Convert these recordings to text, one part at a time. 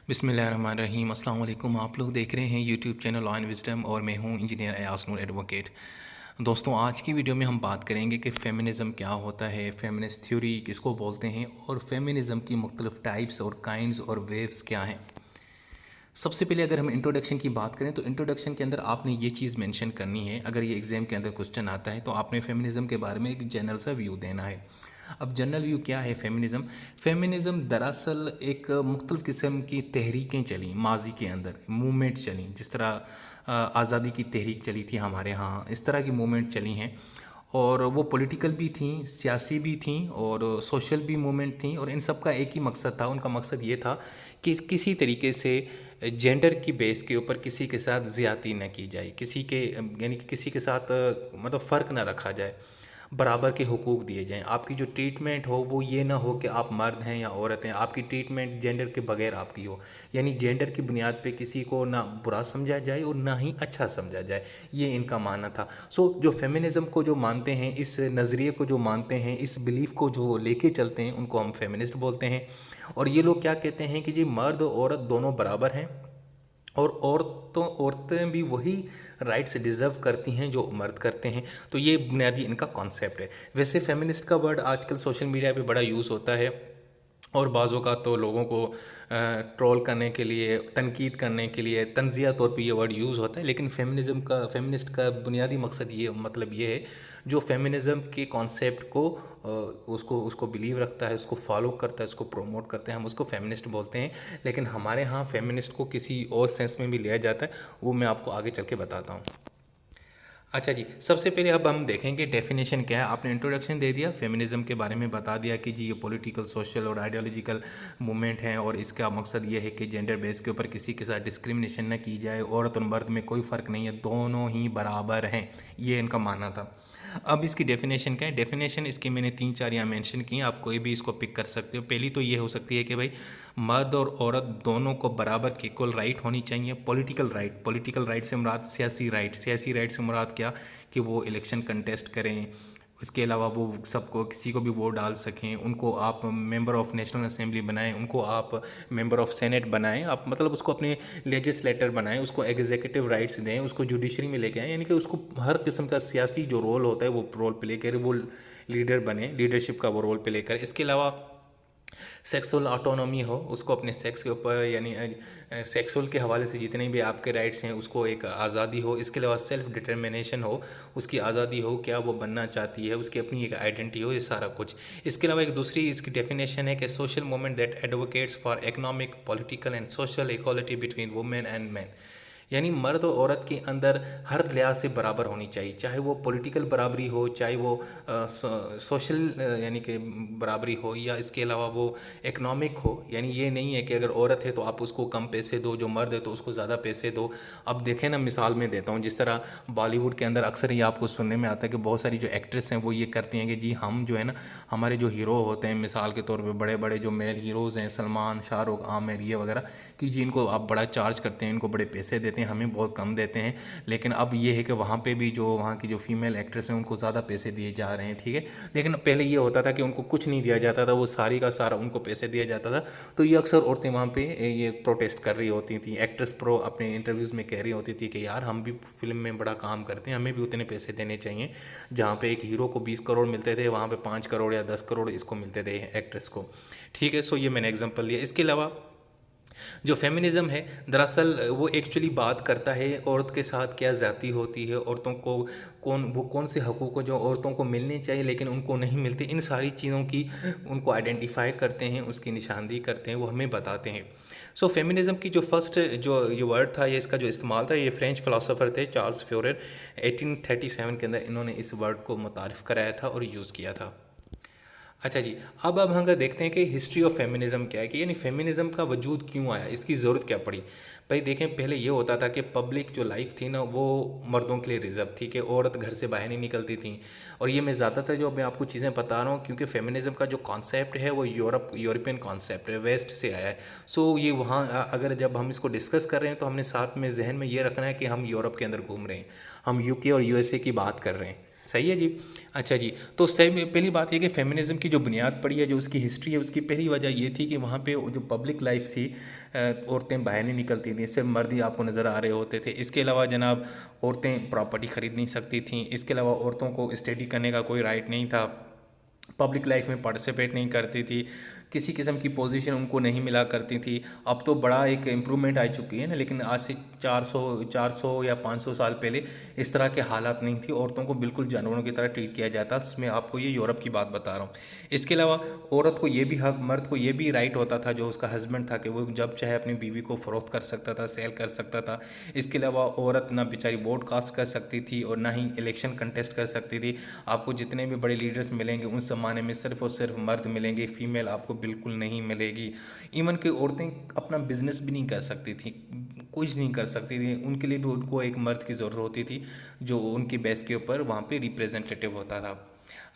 बिस्मिल्लाहिर्रहमानिर्रहीम अस्सलाम वालेकुम। आप लोग देख रहे हैं YouTube channel law and wisdom और मैं हूं इंजीनियर अयास नूर एडवोकेट। दोस्तों, आज की वीडियो में हम बात करेंगे कि फ़ेमिनिज़म क्या होता है, फ़ेमिनिस्ट थ्योरी किसको बोलते हैं और फ़ेमिनिज़म की मुख्तलिफ टाइप्स और काइंड्स और वेव्स क्या हैं। सबसे पहले अगर हम इंट्रोडक्शन की बात करें तो इंट्रोडक्शन के अंदर आपने ये चीज़ मेंशन करनी है। अगर ये एग्ज़ाम के अंदर क्वेश्चन आता है तो आपने फ़ेमिनिज़म के बारे में एक जनरल सा व्यू देना है। अब जनरल व्यू क्या है फ़ेमिनिज़म? फ़ेमिनिज़म दरअसल एक मुख्तलिफ़ किस्म की तहरीकें चली माजी के अंदर, मूवमेंट चली। जिस तरह आज़ादी की तहरीक चली थी हमारे यहाँ, इस तरह की मूवमेंट चली हैं और वो पॉलिटिकल भी थी, सियासी भी थी और सोशल भी मूवमेंट थी। और इन सब का एक ही मकसद था। उनका मकसद ये था कि किसी तरीके से जेंडर की बेस के ऊपर किसी के साथ ज़्यादती न की जाए, किसी के यानी कि किसी के साथ मतलब फ़र्क ना रखा जाए, बराबर के हुकूक दिए जाएं। आपकी जो ट्रीटमेंट हो वो ये ना हो कि आप मर्द हैं या औरत हैं, आपकी ट्रीटमेंट जेंडर के बगैर आपकी हो। यानी जेंडर की बुनियाद पे किसी को ना बुरा समझा जाए और ना ही अच्छा समझा जाए, ये इनका मानना था। जो फेमिनिज़म को जो मानते हैं, इस नज़रिए को जो मानते हैं, इस बिलीफ को जो लेके चलते हैं, उनको हम फेमिनिस्ट बोलते हैं। और ये लोग क्या कहते हैं कि जी मर्द और औरत दोनों बराबर हैं और औरतें भी वही राइट्स डिज़र्व करती हैं जो मर्द करते हैं। तो ये बुनियादी इनका कॉन्सेप्ट है। वैसे फेमिनिस्ट का वर्ड आजकल सोशल मीडिया पे बड़ा यूज़ होता है और बाज़ों का तो लोगों को ट्रोल करने के लिए, तनकीद करने के लिए, तंज़िया तौर पे ये वर्ड यूज़ होता है। लेकिन फेमिनिस्ट का बुनियादी मकसद ये मतलब ये है, जो फेमिनिज़म के कॉन्सेप्ट को उसको उसको बिलीव रखता है, उसको फॉलो करता है, उसको प्रमोट करता है, हम उसको फेमिनिस्ट बोलते हैं। लेकिन हमारे यहाँ फेमिनिस्ट को किसी और सेंस में भी लिया जाता है, वो मैं आपको आगे चल के बताता हूँ। अच्छा जी, सबसे पहले अब हम देखेंगे डेफिनेशन क्या है। आपने इंट्रोडक्शन दे दिया, फेमिनिज्म के बारे में बता दिया कि जी ये पॉलिटिकल, सोशल और आइडियोलॉजिकल मूवमेंट है और इसका मकसद ये है कि जेंडर बेस के ऊपर किसी के साथ डिस्क्रिमिनेशन न की जाए। औरत और मर्द में कोई फ़र्क नहीं है, दोनों ही बराबर हैं, ये इनका मानना था। अब इसकी डेफिनेशन क्या है? डेफिनेशन इसकी मैंने 3-4 यहाँ मेंशन की हैं, आप कोई भी इसको पिक कर सकते हो। पहली तो ये हो सकती है कि भाई मर्द और औरत दोनों को बराबर की इक्वल राइट होनी चाहिए। पॉलिटिकल राइट से मुराद सियासी राइट से मुराद क्या कि वो इलेक्शन कंटेस्ट करें, इसके अलावा वो सबको किसी को भी वोट डाल सकें, उनको आप मेंबर ऑफ नेशनल असेंबली बनाएं, उनको आप मेंबर ऑफ सेनेट बनाएं, आप मतलब उसको अपने लेजिस्लेटर बनाएं, उसको एग्जीक्यूटिव राइट्स दें, उसको जुडिशरी में लेके आएँ। यानी कि उसको हर किस्म का सियासी जो रोल होता है वो रोल प्ले करे, वो लीडर बने, लीडरशिप का वो रोल प्ले करे। इसके अलावा सेक्सुअल ऑटोनॉमी हो, उसको अपने सेक्स के ऊपर यानी सेक्सुअल के हवाले से जितने भी आपके राइट्स हैं उसको एक आज़ादी हो। इसके अलावा सेल्फ डिटर्मिनेशन हो, उसकी आज़ादी हो, क्या वो बनना चाहती है, उसकी अपनी एक आइडेंटिटी हो, ये सारा कुछ। इसके अलावा एक दूसरी इसकी डेफिनेशन है कि social movement that advocates for economic, political and social equality between women and man. यानी मर्द और औरत के अंदर हर लिहाज से बराबर होनी चाहिए, चाहे वो पॉलिटिकल बराबरी हो, चाहे वो सोशल यानी कि बराबरी हो, या इसके अलावा वो इकनॉमिक हो। यानी ये नहीं है कि अगर औरत है तो आप उसको कम पैसे दो, जो मर्द है तो उसको ज़्यादा पैसे दो। अब देखें ना, मिसाल में देता हूँ, जिस तरह बॉलीवुड के अंदर अक्सर ही आपको सुनने में आता है कि बहुत सारी जो एक्ट्रेस हैं वो ये करती हैं कि जी हम जो है ना, हमारे जो हीरो होते हैं, मिसाल के तौर पे बड़े बड़े जो मेल हीरोज़ हैं, सलमान, शाहरुख, आमिर, ये वगैरह, कि जी इनको आप बड़ा चार्ज करते हैं, इनको बड़े पैसे देते हैं, हमें बहुत कम देते हैं। लेकिन अब ये है कि वहाँ पे भी जो वहाँ की जो फीमेल एक्ट्रेस हैं उनको ज़्यादा पैसे दिए जा रहे हैं, ठीक है। लेकिन पहले ये होता था कि उनको कुछ नहीं दिया जाता था, वो सारी का सारा उनको पैसे दिया जाता था। तो ये अक्सर औरतें वहाँ पे ये प्रोटेस्ट कर रही होती थी। एक्ट्रेस प्रो अपने इंटरव्यूज़ में कह रही होती थी कि यार हम भी फिल्म में बड़ा काम करते हैं, हमें भी उतने पैसे देने चाहिए। जहाँ पे एक हीरो को 20 करोड़ मिलते थे, वहाँ पे 5 करोड़ या 10 करोड़ इसको मिलते थे एक्ट्रेस को, ठीक है। सो ये मैंने एग्जांपल लिया। इसके अलावा जो फेमिनिज़म है दरअसल वो एक्चुअली बात करता है औरत के साथ क्या ज़्यादती होती है, औरतों को कौन से हकूक़ जो औरतों को मिलने चाहिए लेकिन उनको नहीं मिलते, इन सारी चीज़ों की उनको आइडेंटिफाई करते हैं, उसकी निशानदेही करते हैं, वो हमें बताते हैं। फेमिनिज़म की जो फर्स्ट जो ये वर्ड था, ये इसका जो इस्तेमाल था, ये फ्रेंच फ़िलासफ़र थे चार्ल्स फ्यूरर। 1837 के अंदर इन्होंने इस वर्ड को मुतारिफ़ कराया था और यूज़ किया था। अच्छा जी, अब हम अगर देखते हैं कि हिस्ट्री ऑफ फेमिनिज़म क्या है, कि यानी फेमिनिज़म का वजूद क्यों आया, इसकी ज़रूरत क्या पड़ी। भाई देखें, पहले ये होता था कि पब्लिक जो लाइफ थी ना वो मर्दों के लिए रिजर्व थी, कि औरत घर से बाहर नहीं निकलती थी। और ये मैं ज़्यादातर जो मैं आपको चीज़ें बता रहा हूँ क्योंकि फेमिनिज़म का जो कॉन्सेप्ट है वो यूरोपियन कॉन्सेप्ट है, वेस्ट से आया है। ये वहाँ अगर जब हम इसको डिस्कस कर रहे हैं तो हमने साथ में जहन में ये रखना है कि हम यूरोप के अंदर घूम रहे हैं, हम यूके और यूएसए की बात कर रहे हैं। सही है जी। अच्छा जी, तो सही पहली बात ये कि फेमिनिज़्म की जो बुनियाद पड़ी है, जो उसकी हिस्ट्री है, उसकी पहली वजह ये थी कि वहाँ पे जो पब्लिक लाइफ थी, औरतें बाहर नहीं निकलती थीं, सिर्फ मर्द ही आपको नज़र आ रहे होते थे। इसके अलावा जनाब औरतें प्रॉपर्टी ख़रीद नहीं सकती थीं। इसके अलावा औरतों को स्टडी करने का कोई राइट नहीं था, पब्लिक लाइफ में पार्टिसिपेट नहीं करती थी, किसी किस्म की पोजीशन उनको नहीं मिला करती थी। अब तो बड़ा एक इम्प्रूवमेंट आ चुकी है ना, लेकिन आज से 400 या 500 साल पहले इस तरह के हालात नहीं थी। औरतों को बिल्कुल जानवरों की तरह ट्रीट किया जाता। मैं आपको ये यूरोप की बात बता रहा हूँ। इसके अलावा औरत को ये भी हक, मर्द को ये भी राइट होता था, जो उसका हस्बैंड था, कि वो जब चाहे अपनी बीवी को फ़रोख्त कर सकता था, सेल कर सकता था। इसके अलावा औरत ना बेचारी वोट कास्ट कर सकती थी और ना ही इलेक्शन कंटेस्ट कर सकती थी। आपको जितने भी बड़े लीडर्स मिलेंगे उस ज़माने में सिर्फ और सिर्फ मर्द मिलेंगे, फीमेल आपको बिल्कुल नहीं मिलेगी। इवन कि औरतें अपना बिजनेस भी नहीं कर सकती थी, कुछ नहीं कर सकती थी। उनके लिए भी उनको एक मर्द की ज़रूरत होती थी, जो उनकी बेस के ऊपर वहाँ पे रिप्रेजेंटेटिव होता था।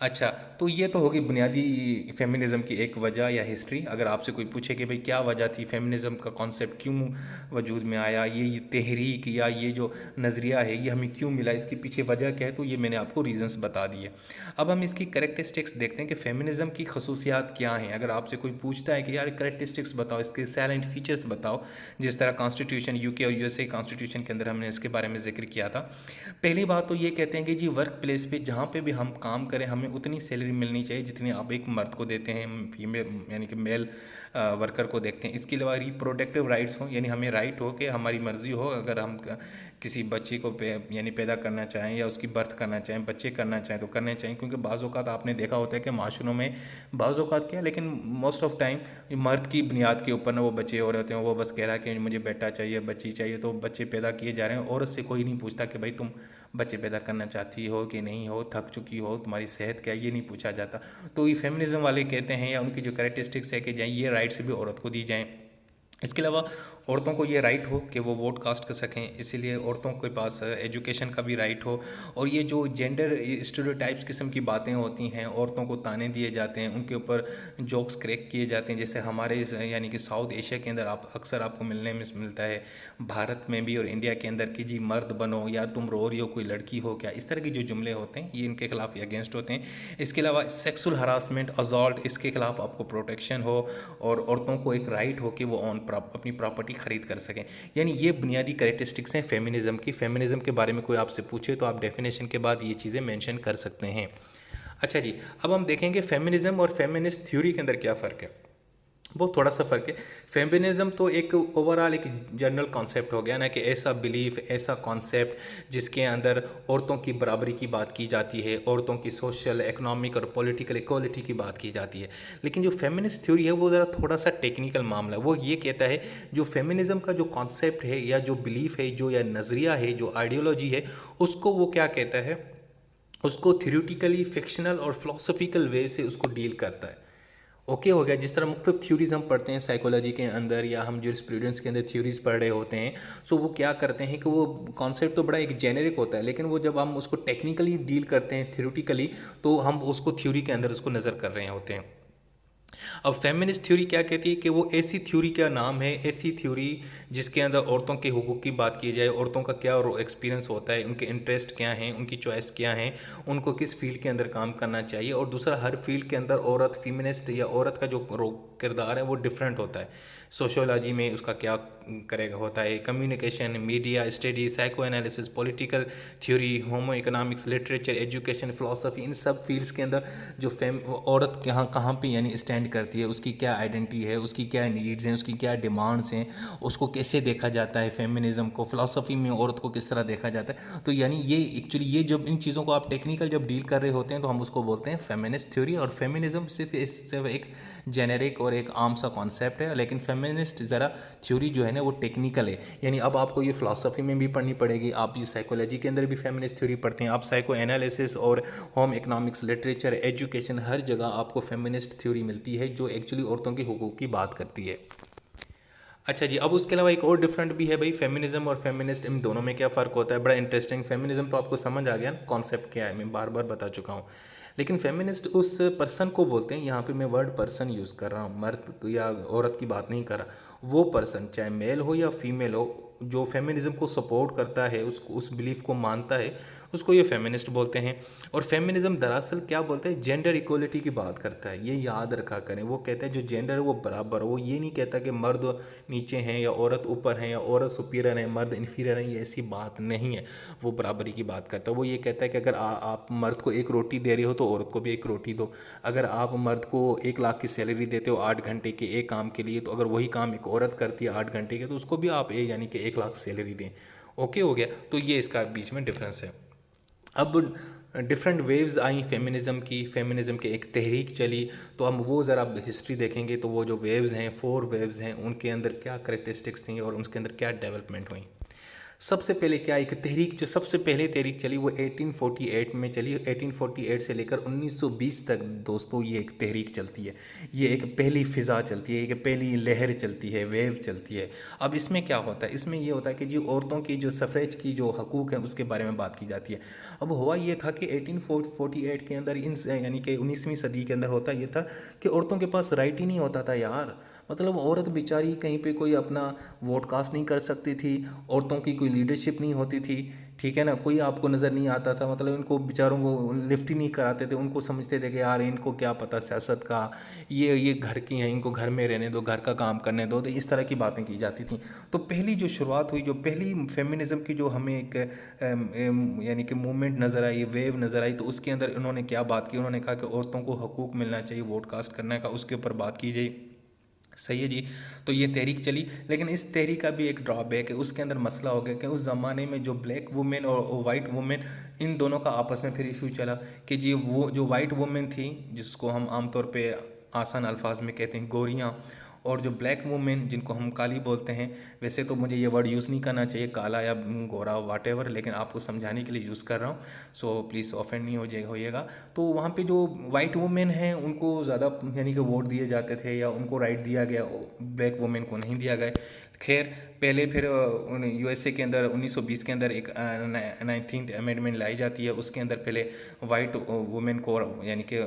अच्छा, तो ये तो होगी बुनियादी फेमिनिज़म की एक वजह या हिस्ट्री। अगर आपसे कोई पूछे कि भाई क्या वजह थी, फेमिनिज़म का कॉन्सेप्ट क्यों वजूद में आया, ये तहरीक या ये जो नज़रिया है ये हमें क्यों मिला, इसके पीछे वजह क्या है, तो ये मैंने आपको रीजंस बता दिए। अब हम इसकी करेक्टरिस्टिक्स देखते हैं कि फेमिनिज़म की खसूसियात क्या हैं। अगर आपसे कोई पूछता है कि यार करेक्टरिस्टिक्स बताओ, इसके साइलेंट फीचर्स बताओ, जिस तरह कॉन्स्टिट्यूशन यूके और यूएसए कॉन्स्टिट्यूशन के अंदर हमने इसके बारे में जिक्र किया था। पहली बात तो ये कहते हैं कि जी वर्क प्लेस पे जहाँ पे भी हम काम करें, हमें उतनी सैलरी मिलनी चाहिए जितनी आप एक मर्द को देते हैं, फीमेल यानी कि मेल वर्कर को देखते हैं। इसके अलावा रिप्रोडक्टिव राइट्स हों, यानी हमें राइट हो कि हमारी मर्ज़ी हो, अगर हम किसी बच्चे को यानी पैदा करना चाहें या उसकी बर्थ करना चाहें, बच्चे करना चाहें तो करने चाहिए। क्योंकि बाज़ औक़ात आपने देखा होता है कि माशरों में बाज़ औक़ात क्या, लेकिन मोस्ट ऑफ टाइम मर्द की बुनियाद के ऊपर ना वो बच्चे हो रहे होते हैं। वो बस कह रहा है कि मुझे बेटा चाहिए, बच्ची चाहिए, तो बच्चे पैदा किए जा रहे हैं। औरत से कोई नहीं पूछता कि भाई तुम बच्चे पैदा करना चाहती हो कि नहीं हो, थक चुकी हो, तुम्हारी सेहत क्या है, ये नहीं पूछा जाता। तो ये फेमिनिज्म वाले कहते हैं, या उनकी जो कैरेक्टरिस्टिक्स है कि ये राइट्स भी औरत को दी जाएँ। इसके अलावा औरतों को ये राइट हो कि वो वोट कास्ट कर सकें, इसीलिए औरतों के पास एजुकेशन का भी राइट हो। और ये जो जेंडर स्टीरियोटाइप्स किस्म की बातें होती हैं, औरतों को ताने दिए जाते हैं, उनके ऊपर जोक्स क्रैक किए जाते हैं, जैसे हमारे यानी कि साउथ एशिया के अंदर आप अक्सर आपको मिलने में मिलता है, भारत में भी और इंडिया के अंदर, कि जी मर्द बनो, या तुम रो रही हो, कोई लड़की हो क्या, इस तरह के जो जुमले होते हैं ये इनके खिलाफ अगेंस्ट होते हैं। इसके अलावा सेक्सुअल हरासमेंट, असॉल्ट, इसके खिलाफ आपको प्रोटेक्शन हो, और औरतों को एक राइट हो कि वो अपनी प्रॉपर्टी खरीद कर सकें। यानी ये बुनियादी कैरेक्टरिस्टिक्स हैं फेमिनिज्म की। फेमिनिज्म के बारे में कोई आपसे पूछे तो आप डेफिनेशन के बाद ये चीज़ें मेंशन कर सकते हैं। अच्छा जी, अब हम देखेंगे फेमिनिज्म और फेमिनिस्ट थ्योरी के अंदर क्या फ़र्क है। वो थोड़ा सा फ़र्क है। फेमिनिज्म तो एक ओवरऑल एक जनरल कॉन्सेप्ट हो गया ना, कि ऐसा बिलीफ, ऐसा कॉन्सेप्ट जिसके अंदर औरतों की बराबरी की बात की जाती है, औरतों की सोशल, इकोनॉमिक और पॉलिटिकल इक्वालिटी की बात की जाती है। लेकिन जो फेमिनिस्ट थ्योरी है वो ज़रा थोड़ा सा टेक्निकल मामला है। वो ये कहता है जो फेमिनिज्म का जो कॉन्सेप्ट है, या जो बिलीफ है, जो या नज़रिया है, जो आइडियोलॉजी है, उसको वो क्या कहता है, उसको थ्योरेटिकली, फिक्शनल और फिलोसफिकल वे से उसको डील करता है। ओके हो गया। जिस तरह मुख्तलिफ थ्योरीज हम पढ़ते हैं साइकोलॉजी के अंदर, या हम जूरिस्प्रूडेंस के अंदर थ्योरीज पढ़ रहे होते हैं, सो वो क्या करते हैं कि वो कॉन्सेप्ट तो बड़ा एक जेनेरिक होता है, लेकिन वो जब हम उसको टेक्निकली डील करते हैं, थ्योरेटिकली, तो हम उसको थ्योरी के अंदर उसको नज़र कर रहे होते हैं। अब फेमिनिस्ट थ्योरी क्या कहती है कि वो ऐसी थ्योरी का नाम है, ऐसी थ्योरी जिसके अंदर औरतों के हुकूक की बात की जाए, औरतों का क्या एक्सपीरियंस होता है, उनके इंटरेस्ट क्या हैं, उनकी चॉइस क्या है, उनको किस फील्ड के अंदर काम करना चाहिए। और दूसरा, हर फील्ड के अंदर औरत, फेमिनिस्ट या औरत का जो किरदार है वो डिफरेंट होता है। सोशोलॉजी में उसका क्या करेगा होता है, communication, media study, psychoanalysis, political theory, homo economics, literature, education, philosophy, इन सब फील्ड्स के अंदर जो औरत कहाँ कहाँ पे यानी स्टैंड करती है, उसकी क्या आइडेंटिटी है, उसकी क्या नीड्स हैं, उसकी क्या डिमांड्स हैं, उसको कैसे देखा जाता है, फेमिनिज्म को, फिलोसफी में औरत को किस तरह देखा जाता है। तो यानी ये एक्चुअली ये जब इन चीज़ों को आप टेक्निकल जब डील कर रहे होते हैं तो हम उसको बोलते हैं फेमिनिस्ट थ्योरी। और फेमिनिज्म सिर्फ एक जेनेरिक और एक आम सा कॉन्सेप्ट है, लेकिन फेमिनिस्ट ज़रा थ्योरी जो है ना वो टेक्निकल है। यानी अब आपको ये फिलोसफी में भी पढ़नी पड़ेगी, आप ये साइकोलॉजी के अंदर भी फेमिनिस्ट थ्योरी पढ़ते हैं, आप साइको एनालिसिस और होम इकोनॉमिक्स, लिटरेचर, एजुकेशन, हर जगह आपको फेमिनिस्ट थ्योरी मिलती है जो एक्चुअली औरतों के हुकूक की बात करती है। अच्छा जी, अब उसके अलावा एक और डिफरेंट भी है भाई, फेमिनिज्म और फेमिनिस्ट, इन दोनों में क्या फ़र्क होता है, बड़ा इंटरेस्टिंग। फेमिनिज्म तो आपको समझ आ गया ना कॉन्सेप्ट क्या है, मैं बार बार बता चुका हूँ। लेकिन फेमिनिस्ट उस पर्सन को बोलते हैं, यहाँ पे मैं वर्ड पर्सन यूज़ कर रहा हूँ, मर्द या औरत की बात नहीं कर रहा। वो पर्सन चाहे मेल हो या फीमेल हो, जो फेमिनिज़म को सपोर्ट करता है, उसको उस बिलीफ को मानता है, उसको ये फेमिनिस्ट बोलते हैं। और फेमिनिज़म दरअसल क्या बोलते हैं, जेंडर इक्वलिटी की बात करता है, ये याद रखा करें। वो कहता है जो जेंडर है वो बराबर हो, वो ये नहीं कहता कि मर्द नीचे हैं या औरत ऊपर है या औरत सुपीरियर है मर्द इन्फीरियर है, ये ऐसी बात नहीं है। वो बराबरी की बात करता है। वो ये कहता है कि अगर आप मर्द को एक रोटी दे रहे हो तो औरत को भी एक रोटी दो। अगर आप मर्द को 1 लाख की सैलरी देते हो 8 घंटे के एक काम के लिए, तो अगर वही काम एक औरत करती है 8 घंटे के, तो उसको भी आप यानी कि 1 लाख सैलरी दें। ओके हो गया। तो ये इसका बीच में डिफरेंस है। अब डिफरेंट वेव्स आई फेमिनिज़म की, फेमिनिज़म की एक तहरीक चली, तो हम वो ज़रा हिस्ट्री देखेंगे तो वो जो वेव्स हैं, 4 वेव्स हैं, उनके अंदर क्या करेक्टरिस्टिक्स थी और उनके अंदर क्या डेवलपमेंट हुई। सबसे पहले क्या, एक तहरीक जो सबसे पहले तहरीक चली वो 1848 में चली। 1848 से लेकर 1920 तक दोस्तों ये एक तहरीक चलती है, ये एक पहली फ़िज़ा चलती है, एक पहली लहर चलती है, वेव चलती है। अब इसमें क्या होता है, इसमें ये होता है कि जी औरतों की जो सफ़रेज की जो हकूक़ है उसके बारे में बात की जाती है। अब हुआ ये था कि 1848 के अंदर यानी कि 19वीं सदी के अंदर होता ये था कि औरतों के पास राइट ही नहीं होता था यार। मतलब औरत बेचारी कहीं पे कोई अपना वोट कास्ट नहीं कर सकती थी, औरतों की कोई लीडरशिप नहीं होती थी, ठीक है ना, कोई आपको नज़र नहीं आता था। मतलब इनको बेचारों को लिफ्ट ही नहीं कराते थे, उनको समझते थे कि यार इनको क्या पता सियासत का, ये घर की हैं, इनको घर में रहने दो, घर का काम करने दो, तो इस तरह की बातें की जाती थी। तो पहली जो शुरुआत हुई, जो पहली फेमिनिज़म की जो हमें एक यानी कि मूवमेंट नज़र आई, वेव नज़र आई, तो उसके अंदर इन्होंने क्या बात की, उन्होंने कहा कि औरतों को हकूक़ मिलना चाहिए वोट कास्ट करने का, उसके ऊपर बात की जाए। सही है जी। तो ये तहरीक चली, लेकिन इस तहरीक का भी एक ड्रॉबैक है। उसके अंदर मसला हो गया कि उस ज़माने में जो ब्लैक वुमेन और वाइट वुमेन, इन दोनों का आपस में फिर इशू चला कि जी वो जो वाइट वुमेन थी, जिसको हम आमतौर पे आसान अल्फाज में कहते हैं गोरियाँ, और जो ब्लैक वुमेन जिनको हम काली बोलते हैं, वैसे तो मुझे ये वर्ड यूज़ नहीं करना चाहिए काला या गोरा वाटेवर, लेकिन आपको समझाने के लिए यूज़ कर रहा हूँ, सो प्लीज़ ऑफेंड नहीं होइएगा। तो वहाँ पे जो वाइट वुमेन हैं उनको ज़्यादा यानी कि वोट दिए जाते थे या उनको राइट दिया गया, ब्लैक वुमेन को नहीं दिया गया। खैर पहले फिर यूएसए के अंदर 1920 के अंदर एक 19th अमेंडमेंट लाई जाती है। उसके अंदर पहले वाइट वुमेन को यानी कि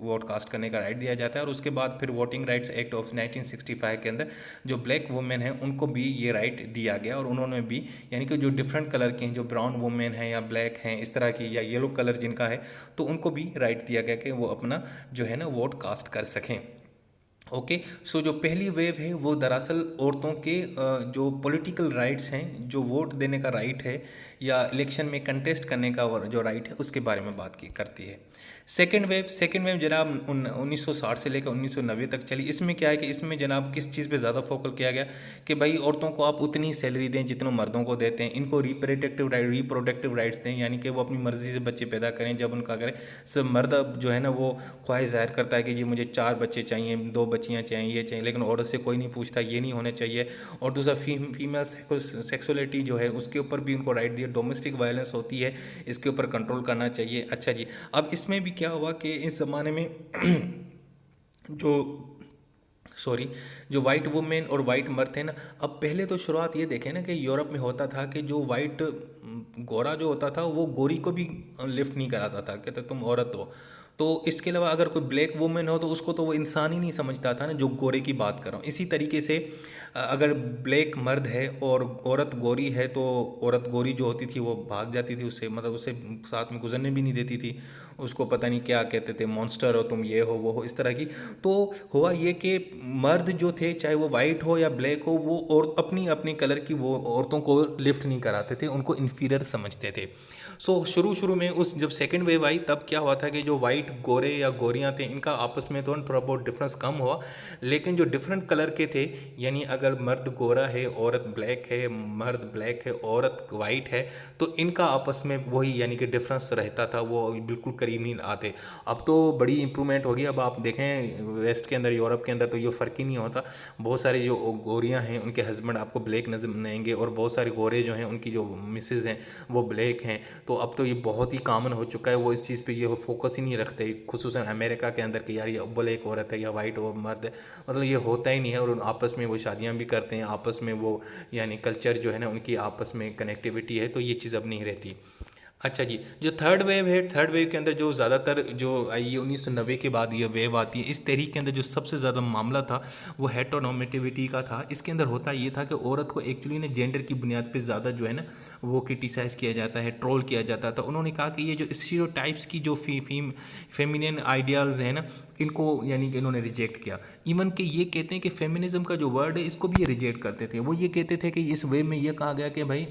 वोट कास्ट करने का राइट दिया जाता है, और उसके बाद फिर वोटिंग राइट्स एक्ट ऑफ 1965 के अंदर जो ब्लैक वुमेन हैं उनको भी ये राइट दिया गया, और उन्होंने भी यानी कि जो डिफरेंट कलर के हैं, जो ब्राउन वुमेन हैं या ब्लैक हैं इस तरह की, या येलो कलर जिनका है, तो उनको भी राइट दिया गया कि वो अपना जो है ना वोट कास्ट कर सकें। ओके। सो जो पहली वेव है वो दरअसल औरतों के जो पॉलिटिकल राइट्स हैं, जो वोट देने का राइट है या इलेक्शन में कंटेस्ट करने का जो राइट है, उसके बारे में बात की करती है। सेकेंड वेव जनाब 1960 से लेकर 1990 तक चली। इसमें क्या है कि इसमें जनाब किस चीज़ पे ज़्यादा फोकल किया गया कि भाई औरतों को आप उतनी सैलरी दें जितने मर्दों को देते हैं, इनको रिप्रोडक्टिव राइट्स दें, यानी कि वो अपनी मर्ज़ी से बच्चे पैदा करें। जब उनका करें सब मर्द जो है ना वो ख्वाहिश ज़ाहिर करता है कि जी मुझे 4 बच्चे चाहिए, 2 बच्चियाँ चाहिए, ये चाहिए, लेकिन औरत से कोई नहीं पूछता ये नहीं होने चाहिए। और दूसरा फीमेल सेक्सुअलिटी जो है उसके ऊपर भी उनको राइट दिया। डोमेस्टिक वायलेंस होती है, इसके ऊपर कंट्रोल करना चाहिए। अच्छा जी, अब इसमें भी क्या हुआ कि इस ज़माने में जो जो वाइट वुमेन और वाइट मर्द थे ना, अब पहले तो शुरुआत ये देखें ना कि यूरोप में होता था कि जो वाइट गोरा जो होता था वो गोरी को भी लिफ्ट नहीं कराता था, कहते तुम औरत हो। तो इसके अलावा अगर कोई ब्लैक वुमेन हो तो उसको तो वो इंसान ही नहीं समझता था ना, जो गोरे की बात कर रहा हूँ। इसी तरीके से अगर ब्लैक मर्द है और औरत गोरी है, तो औरत गोरी जो होती थी वो भाग जाती थी उससे, मतलब उसे साथ में गुजरने भी नहीं देती थी। उसको पता नहीं क्या कहते थे, मॉन्स्टर हो तुम, ये हो वो हो, इस तरह की। तो हुआ ये कि मर्द जो थे, चाहे वो वाइट हो या ब्लैक हो, वो और अपनी अपनी कलर की वो औरतों को लिफ्ट नहीं कराते थे, उनको इन्फीरियर समझते थे। शुरू में उस जब सेकेंड वेव आई तब क्या हुआ था कि जो वाइट गोरे या गोरियाँ थे इनका आपस में तो थोड़ा बहुत डिफरेंस कम हुआ, लेकिन जो डिफरेंट कलर के थे, यानी अगर मर्द गोरा है, औरत ब्लैक है, मर्द ब्लैक है, औरत वाइट है, तो इनका आपस में वही यानी कि डिफरेंस रहता था, वो बिल्कुल करीब नहीं आते। अब तो बड़ी इंप्रूवमेंट होगी। अब आप देखें वेस्ट के अंदर, यूरोप के अंदर तो ये फ़र्क ही नहीं होता। बहुत सारी जो गोरियाँ हैं उनके हस्बैंड आपको ब्लैक नजर आएंगे, और बहुत सारे गोरे जो हैं उनकी जो मिसेज़ हैं वो ब्लैक हैं। तो अब तो ये बहुत ही कॉमन हो चुका है, वो इस चीज़ पे ये फोकस ही नहीं रखते, खुसूसन अमेरिका के अंदर कि यार ये ब्लैक औरत है या वाइट और मर्द है, मतलब ये होता ही नहीं है। और आपस में वो शादियाँ भी करते हैं, आपस में वो यानी कल्चर जो है ना उनकी आपस में कनेक्टिविटी है, तो ये चीज़ अब नहीं रहती। अच्छा जी, जो थर्ड वेव है, थर्ड वेव के अंदर जो ज़्यादातर जो आई है 1990 के बाद ये वेव आती है, इस तहरीक के अंदर जो सबसे ज़्यादा मामला था वो हेटेरोनॉर्मेटिविटी का था। इसके अंदर होता ये था कि औरत को एक्चुअली ना जेंडर की बुनियाद पे ज़्यादा जो है ना वो क्रिटिसाइज़ किया जाता है, ट्रोल किया जाता था। उन्होंने कहा कि ये जो स्टीरियोटाइप्स की जो फेमिनिन आइडियाल्स हैं ना, इनको यानी कि इन्होंने रिजेक्ट किया। इवन कि ये कहते हैं कि फेमिनिज्म का जो वर्ड है इसको भी ये रिजेक्ट करते थे। वो ये कहते थे कि इस वे में ये कहा गया कि भाई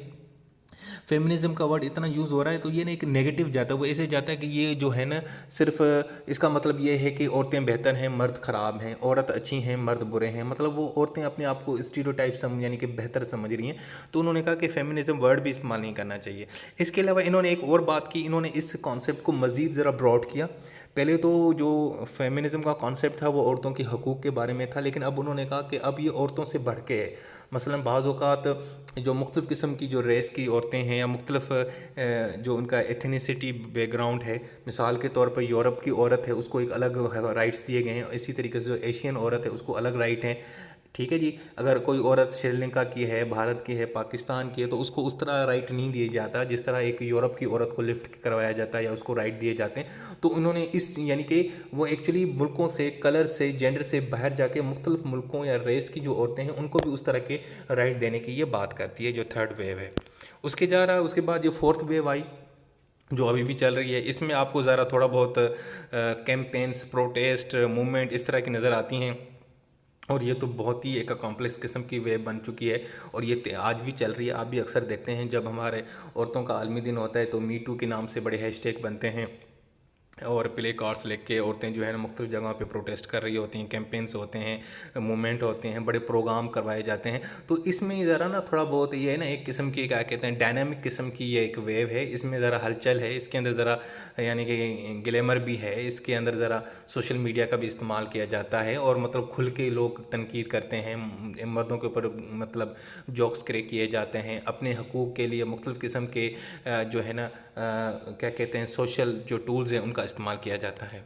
फेमिनिज्म का वर्ड इतना यूज़ हो रहा है तो ये ना एक नेगेटिव जाता है, वो ऐसे जाता है कि ये जो है ना सिर्फ इसका मतलब ये है कि औरतें बेहतर हैं, मर्द ख़राब हैं, औरत अच्छी हैं, मर्द बुरे हैं। मतलब वो औरतें अपने आप को स्टीरियोटाइप समझ यानी कि बेहतर समझ रही हैं। तो उन्होंने कहा कि फेमिनिज्म वर्ड भी इस्तेमाल नहीं करना चाहिए। इसके अलावा इन्होंने एक और बात की, इन्होंने इस कॉन्सेप्ट को मज़ीद ज़रा ब्रॉड किया। पहले तो जो फेमिनिज्म का कॉन्सेप्ट था वो औरतों के हकूक़ के बारे में था, लेकिन अब उन्होंने कहा कि अब ये औरतों से बढ़ के है। मसलन बाज़ औक़ात जो मुख्तलिफ़ किस्म की जो रेस की औरतें हैं या मुख्तलिफ़ जो उनका एथनिसिटी बैकग्राउंड है, मिसाल के तौर पर यूरोप की औरत है उसको एक अलग राइट्स दिए गए हैं, इसी तरीके से जो एशियन औरत है उसको अलग राइट हैं। ठीक है जी, अगर कोई औरत श्रीलंका की है, भारत की है, पाकिस्तान की है तो उसको उस तरह राइट नहीं दिया जाता जिस तरह एक यूरोप की औरत को लिफ्ट करवाया जाता है या उसको राइट दिए जाते हैं। तो उन्होंने इस यानी कि वो एक्चुअली मुल्कों से, कलर से, जेंडर से बाहर जाके मुख्तलिफ मुल्कों या रेस की जो औरतें हैं उनको भी उस तरह के राइट देने की ये बात करती है, जो थर्ड वेव है। उसके बाद जो फोर्थ वेव आई जो अभी भी चल रही है, इसमें आपको ज़रा थोड़ा बहुत कैंपेन्स, प्रोटेस्ट, मूवमेंट इस तरह की नज़र आती हैं। और ये तो बहुत ही एक कॉम्प्लेक्स किस्म की वेब बन चुकी है और ये आज भी चल रही है। आप भी अक्सर देखते हैं जब हमारे औरतों का आलमी दिन होता है तो मी टू के नाम से बड़े हैशटैग बनते हैं और प्ले कार्ड्स लेके औरतें जो है ना मुख्तलिफ़ जगहों पे प्रोटेस्ट कर रही होती हैं, कैंपेन्स होते हैं, मूवमेंट होते हैं, बड़े प्रोग्राम करवाए जाते हैं। तो इसमें ज़रा ना थोड़ा बहुत ये है ना एक किस्म की क्या कहते हैं डायनामिक किस्म की ये एक वेव है। इसमें ज़रा हलचल है, इसके अंदर ज़रा यानी कि ग्लैमर भी है, इसके अंदर ज़रा सोशल मीडिया का भी इस्तेमाल किया जाता है और मतलब खुल के लोग तनकीद करते हैं, मर्दों के ऊपर मतलब जोक्स किए जाते हैं। अपने हकूक़ के लिए मुख्तलिफ़ किस्म के जो है ना क्या कहते हैं सोशल जो टूल्स हैं उनका इस्तेमाल किया जाता है।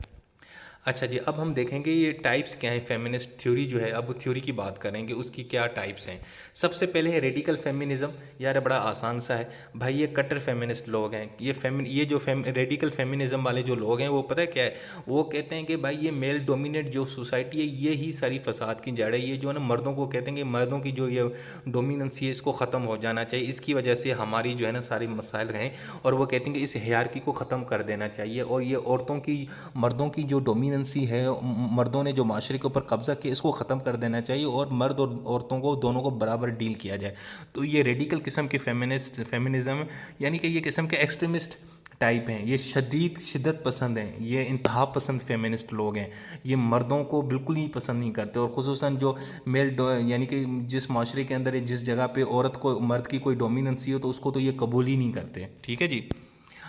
अच्छा जी, अब हम देखेंगे ये टाइप्स क्या हैं। फेमिनिस्ट थ्योरी जो है, अब थ्योरी की बात करेंगे उसकी क्या टाइप्स हैं। सबसे पहले है रेडिकल फेमिनिज्म। यार बड़ा आसान सा है भाई, ये कट्टर फेमिनिस्ट लोग हैं। ये जो रेडिकल फेमिनिज्म वाले जो लोग हैं वो पता है क्या है, वो कहते हैं कि भाई ये मेल डोमिनेट जो सोसाइटी है ये ही सारी फसाद की जड़ है। ये जो है ना मर्दों को कहते हैं कि मर्दों की जो ये डोमिनेंसी है इसको ख़त्म हो जाना चाहिए, इसकी वजह से हमारी जो है ना सारी मसाइल हैं। और वो कहते हैं कि इस हायरार्की को ख़त्म कर देना चाहिए और ये औरतों की, मर्दों की जो डोमिनेंसी है, मर्दों ने जो माशरे के ऊपर कब्ज़ा किया इसको ख़त्म कर देना चाहिए और मर्द और औरतों को दोनों को बराबर डील किया जाए। तो ये रेडिकल किस्म के फेमिनिज़म यानी कि ये किस्म के एक्सट्रीमिस्ट टाइप हैं। ये शिद्दत पसंद हैं, ये इंतहा पसंद फेमिनिस्ट लोग हैं। ये मर्दों को बिल्कुल ही पसंद नहीं करते और ख़ुसूसन जो यानी कि जिस माशरे के अंदर जिस जगह पे औरत को, मर्द की कोई डोमिनेंसी हो तो उसको तो ये कबूल ही नहीं करते। ठीक है जी।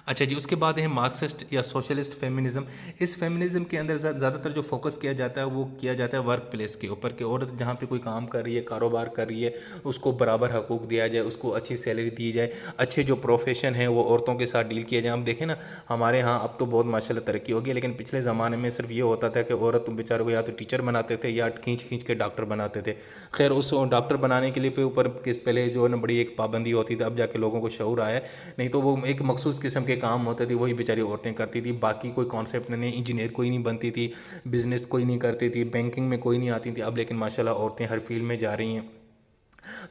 अच्छा जी, उसके बाद है मार्क्सिस्ट या सोशलिस्ट फेमिनिज़म। इस फेमिनिज़म के अंदर ज़्यादातर जो फोकस किया जाता है वो किया जाता है वर्क प्लेस के ऊपर कि औरत जहाँ पे कोई काम कर रही है, कारोबार कर रही है, उसको बराबर हकूक़ दिया जाए, उसको अच्छी सैलरी दी जाए, अच्छे जो प्रोफेशन है वो औरतों के साथ डील किया जाए। हम देखें ना हमारे यहाँ अब तो बहुत माशाल्लाह तरक्की हो गई, लेकिन पिछले ज़माने में सिर्फ ये होता था कि औरत बेचारे को या तो टीचर बनाते थे या खींच खींच के डॉक्टर बनाते थे। खैर उस डॉक्टर बनाने के लिए पे ऊपर पहले जो है ना बड़ी एक पाबंदी होती थी, अब जाके लोगों को शऊर आया। नहीं तो वो एक मखसूस किस्म के काम होते थे वही बेचारी औरतें करती थी, बाकी कोई कॉन्सेप्ट नहीं। इंजीनियर कोई नहीं बनती थी, बिजनेस कोई नहीं करती थी, बैंकिंग में कोई नहीं आती थी। अब लेकिन माशाल्लाह औरतें हर फील्ड में जा रही हैं।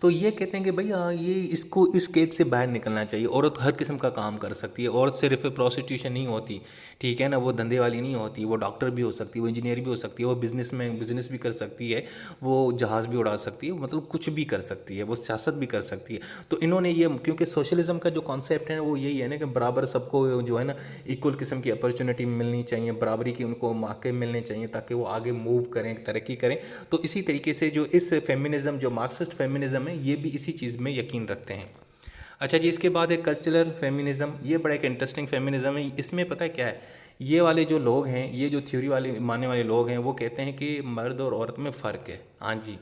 तो ये कहते हैं कि भैया ये इसको इस कैद से बाहर निकलना चाहिए। औरत हर किस्म का काम कर सकती है, औरत सिर्फ प्रोस्टिट्यूशन नहीं होती, ठीक है ना, वो धंधे वाली नहीं होती, वो डॉक्टर भी हो सकती है, वो इंजीनियर भी हो सकती है, वो बिजनेस भी कर सकती है, वो जहाज़ भी उड़ा सकती है, मतलब कुछ भी कर सकती है, वो सियासत भी कर सकती है। तो इन्होंने ये, क्योंकि सोशलिज्म का जो कॉन्सेप्ट है वो यही है ना कि बराबर सबको जो है ना इक्वल किस्म की अपॉर्चुनिटी मिलनी चाहिए, बराबरी की उनको मौके मिलने चाहिए ताकि वो आगे मूव करें, तरक्की करें। तो इसी तरीके से जो इस फेमिनिज़म, जो मार्क्सिस्ट फेमिनिज़म है, ये भी इसी चीज़ में यकीन रखते हैं। अच्छा जी, इसके बाद है कल्चरल फेमिनिज़म। ये बड़ा एक इंटरेस्टिंग फेमिनिज़म है। इसमें पता है क्या है, ये वाले जो लोग हैं, ये जो थ्योरी वाले मानने वाले लोग हैं, वो कहते हैं कि मर्द और औरत में फ़र्क है। हाँ जी,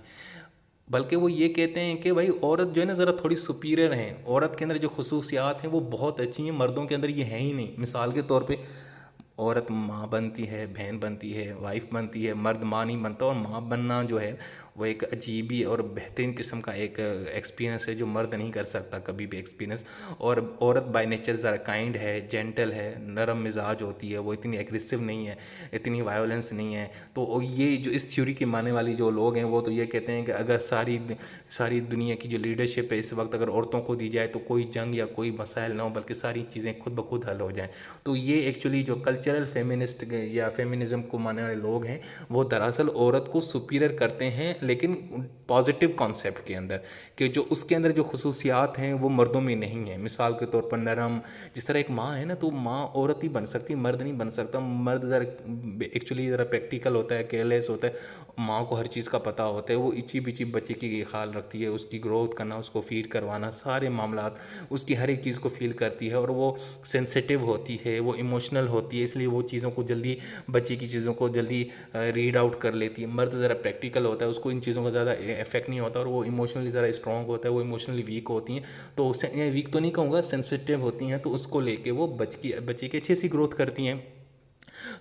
बल्कि वो ये कहते हैं कि भाई औरत जो है ना ज़रा थोड़ी सुपीरियर हैं, औरत के अंदर जो खसूसियात हैं वो बहुत अच्छी हैं, मर्दों के अंदर ये हैं ही नहीं। मिसाल के तौर पे औरत माँ बनती है, बहन बनती है, वाइफ बनती है, मर्द माँ नहीं बनता। और माँ बनना जो है वो एक अजीब ही और बेहतरीन किस्म का एक एक्सपीरियंस है जो मर्द नहीं कर सकता कभी भी एक्सपीरियंस। और औरत बाय नेचर ज़रा काइंड है, जेंटल है, नरम मिजाज होती है, वो इतनी एग्रेसिव नहीं है, इतनी वायलेंस नहीं है। तो ये जो इस थ्योरी के मानने वाली जो लोग हैं वो तो ये कहते हैं कि अगर सारी दुनिया की जो लीडरशिप है इस वक्त अगर औरतों को दी जाए तो कोई जंग या कोई मसाइल ना हो, बल्कि सारी चीज़ें खुद ब खुद हल हो जाएं। तो ये एक्चुअली जो कल्चरल फेमिनिस्ट या फेमिनिज्म को मानने वाले लोग हैं वो दरअसल औरत को सुपीरियर करते हैं, लेकिन पॉजिटिव कॉन्सेप्ट के अंदर, कि जो उसके अंदर जो खसूसियात हैं वो मर्दों में नहीं है। मिसाल के तौर पर नरम, जिस तरह एक माँ है ना, तो माँ औरत ही बन सकती है, मर्द नहीं बन सकता। मर्द ज़रा एक्चुअली ज़रा प्रैक्टिकल होता है, केयरलेस होता है, माँ को हर चीज़ का पता होता है, वो इची बिची बच्चे की ख्याल रखती है, उसकी ग्रोथ करना, उसको फीड करवाना, सारे मामलात, उसकी हर एक चीज़ को फील करती है, और वो सेंसिटिव होती है, वो इमोशनल होती है, इसलिए वो चीज़ों को जल्दी, बच्चे की चीज़ों को जल्दी रीड आउट कर लेती है। मर्द ज़रा प्रैक्टिकल होता है, उसको इन चीज़ों का ज़्यादा इफेक्ट नहीं होता, और वो इमोशनली ज़रा स्ट्रॉन्ग होता है, वो इमोशनली वीक होती हैं। तो वीक तो नहीं कहूँगा, सेंसिटिव होती हैं, तो उसको लेके वो बच्चे की अच्छी सी ग्रोथ करती हैं।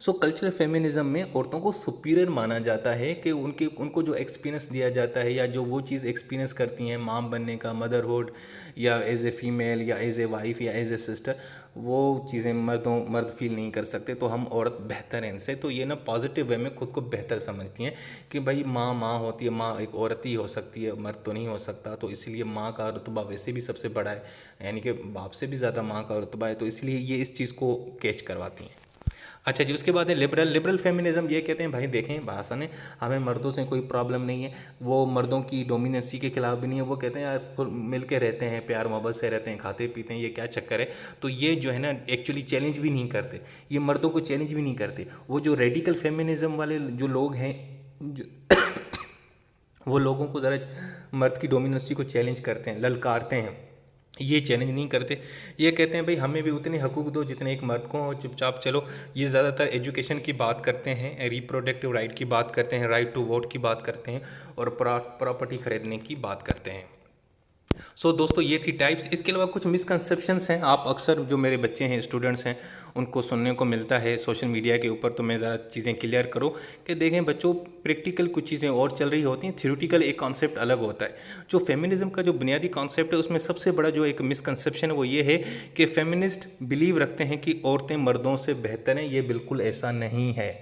सो कल्चरल फेमिनिज्म में औरतों को सुपीरियर माना जाता है कि उनको जो एक्सपीरियंस दिया जाता है या जो वो चीज़ एक्सपीरियंस करती हैं माँ बनने का, मदरहुड, या एज ए फीमेल या एज ए वाइफ या एज ए सिस्टर, वो चीज़ें मर्द फील नहीं कर सकते। तो हम औरत बेहतर हैं इनसे। तो ये ना पॉजिटिव वे में खुद को बेहतर समझती हैं कि भाई माँ होती है, माँ एक औरत ही हो सकती है, मर्द तो नहीं हो सकता। तो इसलिए माँ का रुतबा वैसे भी सबसे बड़ा है, यानी कि बाप से भी ज़्यादा माँ का रुतबा है, तो इसलिए ये इस चीज़ को कैच करवाती हैं। अच्छा जी, उसके बाद है लिबरल फेमिनिज्म। ये कहते हैं भाई देखें भाषण है, हमें मर्दों से कोई प्रॉब्लम नहीं है, वो मर्दों की डोमिनेंसी के खिलाफ भी नहीं है। वो कहते हैं यार मिल के रहते हैं, प्यार मोहब्बत से रहते हैं, खाते पीते हैं, ये क्या चक्कर है। तो ये जो है ना एक्चुअली चैलेंज भी नहीं करते, ये मर्दों को चैलेंज भी नहीं करते। वो जो रेडिकल फेमिनिज्म वाले जो लोग हैं, वो लोगों को ज़रा मर्द की डोमिनेंसी को चैलेंज करते हैं, ललकारते हैं। ये चैलेंज नहीं करते, ये कहते हैं भाई हमें भी उतने हकूक़ दो जितने एक मर्द को, और चुपचाप चलो। ये ज़्यादातर एजुकेशन की बात करते हैं, रिप्रोडक्टिव राइट की बात करते हैं, राइट टू वोट की बात करते हैं, और प्रॉपर्टी खरीदने की बात करते हैं। सो दोस्तों ये थी टाइप्स। इसके अलावा कुछ मिसकंसेप्शंस हैं, आप अक्सर जो मेरे बच्चे हैं, स्टूडेंट्स हैं, उनको सुनने को मिलता है सोशल मीडिया के ऊपर। तो मैं ज़रा चीज़ें क्लियर करूँ कि देखें बच्चों, प्रैक्टिकल कुछ चीज़ें और चल रही होती हैं, थ्योरेटिकल एक कॉन्सेप्ट अलग होता है। जो फेमिनिज्म का जो बुनियादी कॉन्सेप्ट है, उसमें सबसे बड़ा जो एक मिसकंसेप्शन है वो ये है कि फेमिनिस्ट बिलीव रखते हैं कि औरतें मर्दों से बेहतर हैं। ये बिल्कुल ऐसा नहीं है।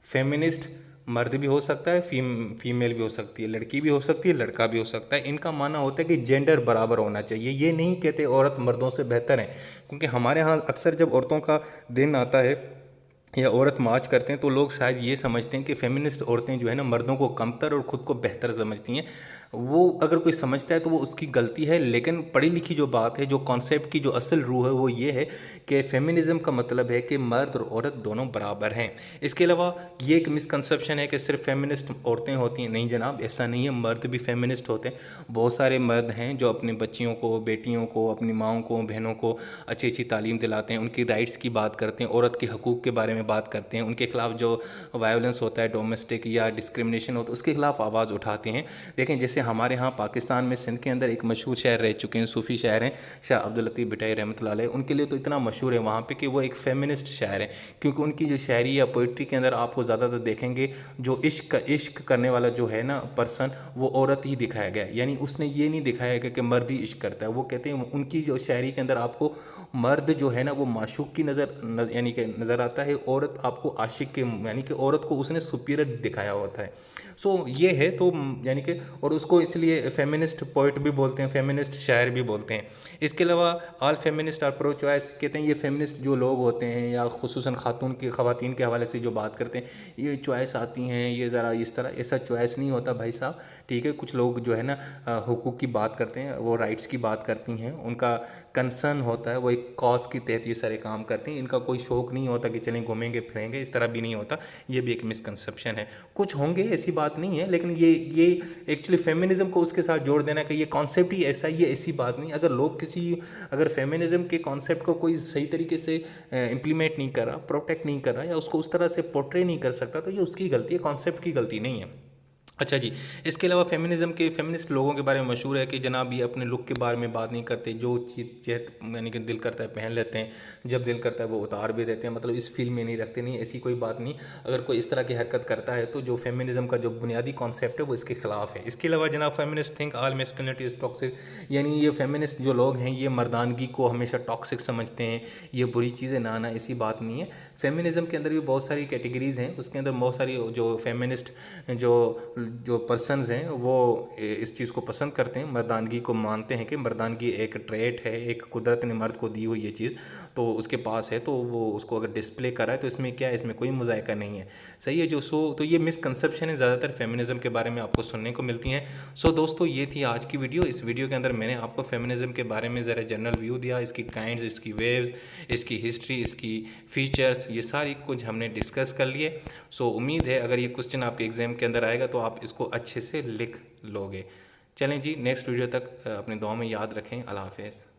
फेमिनिस्ट मर्द भी हो सकता है, फीमेल भी हो सकती है, लड़की भी हो सकती है, लड़का भी हो सकता है। इनका मानना होता है कि जेंडर बराबर होना चाहिए। ये नहीं कहते औरत मर्दों से बेहतर है, क्योंकि हमारे यहाँ अक्सर जब औरतों का दिन आता है या औरत मार्च करते हैं तो लोग शायद ये समझते हैं कि फेमिनिस्ट औरतें जो है ना मर्दों को कमतर और ख़ुद को बेहतर समझती हैं। वो अगर कोई समझता है तो वो उसकी गलती है, लेकिन पढ़ी लिखी जो बात है, जो कॉन्सेप्ट की जो असल रूह है वो ये है कि फेमिनिज्म का मतलब है कि मर्द और औरत दोनों बराबर हैं। इसके अलावा ये एक मिसकंसेप्शन है कि सिर्फ फेमिनिस्ट औरतें होती हैं। नहीं जनाब, ऐसा नहीं है, मर्द भी फेमिनिस्ट होते हैं। बहुत सारे मर्द हैं जो अपने बच्चियों को, बेटियों को, अपनी माँओं को, बहनों को अच्छी अच्छी तालीम दिलाते हैं, उनकी राइट्स की बात करते हैं, औरत के हकूक़ के बारे में बात करते हैं, उनके खिलाफ जो वायलेंस होता है डोमेस्टिक या डिस्क्रिमिनेशन होता है उसके खिलाफ आवाज़ उठाते हैं। देखें जैसे हमारे यहाँ पाकिस्तान में सिंध के अंदर एक मशहूर शायर रह चुके हैं, सूफ़ी शायर हैं, शाह अब्दुल लतीफ़ भुट्टो रहमतुल्लाह अलैह। उनके लिए तो इतना मशहूर है वहाँ पे कि वो एक फेमिनिस्ट शायर है, क्योंकि उनकी जो शायरी या पोइट्री के अंदर आपको ज़्यादातर देखेंगे जो इश्क करने वाला जो है ना पर्सन, वो औरत ही दिखाया गया। यानी उसने ये नहीं दिखाया गया कि मर्द ही इश्क करता है। वो कहते हैं उनकी जो शायरी के अंदर आपको मर्द जो है ना वो माशूक की यानी कि नज़र आता है, औरत आपको आशिक के, यानी कि औरत को उसने सुपीरियर दिखाया होता है। सो ये है, तो यानी कि और उसको इसलिए फेमिनिस्ट पोइट भी बोलते हैं, फेमिनिस्ट शायर भी बोलते हैं। इसके अलावा all feminist are pro choice, कहते हैं ये फेमिनिस्ट जो लोग होते हैं या खुसूसन ख़वातीन के हवाले से जो बात करते हैं, ये चॉइस आती हैं, ये ज़रा इस तरह, ऐसा चॉइस नहीं होता भाई साहब, ठीक है। कुछ लोग जो है ना हुकूक की बात करते हैं, वो राइट्स की बात करती हैं, उनका कंसर्न होता है, वो एक कॉज के तहत ये सारे काम करते हैं। इनका कोई शौक़ नहीं होता कि चलें घूमेंगे फिरेंगे, इस तरह भी नहीं होता। ये भी एक मिसकंसेप्शन है। कुछ होंगे, ऐसी बात नहीं है, लेकिन ये एक्चुअली फेमिनिज्म को उसके साथ जोड़ देना कि ये कॉन्सेप्ट ही ऐसा ही है, ऐसी बात नहीं। अगर फेमिनिज्म के कॉन्सेप्ट को कोई सही तरीके से इम्प्लीमेंट नहीं कर रहा, प्रोटेक्ट नहीं कर रहा, या उसको उस तरह से पोर्ट्रे नहीं कर सकता, तो ये उसकी गलती है, कॉन्सेप्ट की गलती नहीं है। अच्छा जी, इसके अलावा फेमिनिस्ट लोगों के बारे में मशहूर है कि जनाब ये अपने लुक के बारे में बात नहीं करते, जो चीज़ यानी कि दिल करता है पहन लेते हैं, जब दिल करता है वो उतार भी देते हैं, मतलब इस फील्ड में नहीं रखते, नहीं ऐसी कोई बात नहीं। अगर कोई इस तरह की हरकत करता है तो जो फेमिनिज्म का जो बुनियादी कॉन्सेप्ट है वो इसके खिलाफ है। इसके अलावा जनाब feminist think all masculinity is toxic, यानी ये फेमिनिस्ट जो लोग हैं ये मर्दानगी को हमेशा टॉक्सिक समझते हैं, ये बुरी चीज़ें ना ना, ऐसी बात नहीं है। फेमिनिज्म के अंदर भी बहुत सारी कैटेगरीज़ हैं, उसके अंदर बहुत सारी जो फेमिनिस्ट जो जो पर्सन्स हैं वो इस चीज़ को पसंद करते हैं, मर्दानगी को मानते हैं कि मर्दानगी एक ट्रेट है, एक कुदरत ने मर्द को दी हुई ये चीज़ तो उसके पास है, तो वो उसको अगर डिस्प्ले करा है तो इसमें क्या है, इसमें कोई मुज़ायका नहीं है। सही है जो तो ये मिसकंसेप्शन है ज़्यादातर फेमिनिज्म के बारे में आपको सुनने को मिलती हैं। सो दोस्तों ये थी आज की वीडियो। इस वीडियो के अंदर मैंने आपको फेमिनिज्म के बारे में ज़रा जनरल व्यू दिया, इसकी काइंड्स, इसकी वेव्स, इसकी हिस्ट्री, इसकी फीचर्स, ये सारी कुछ हमने डिस्कस कर लिए। सो उम्मीद है अगर ये क्वेश्चन आपके एग्ज़ाम के अंदर आएगा तो आप इसको अच्छे से लिख लोगे। चलें जी, नेक्स्ट वीडियो तक अपने दुआ में याद रखें। अल्लाह हाफ़िज़।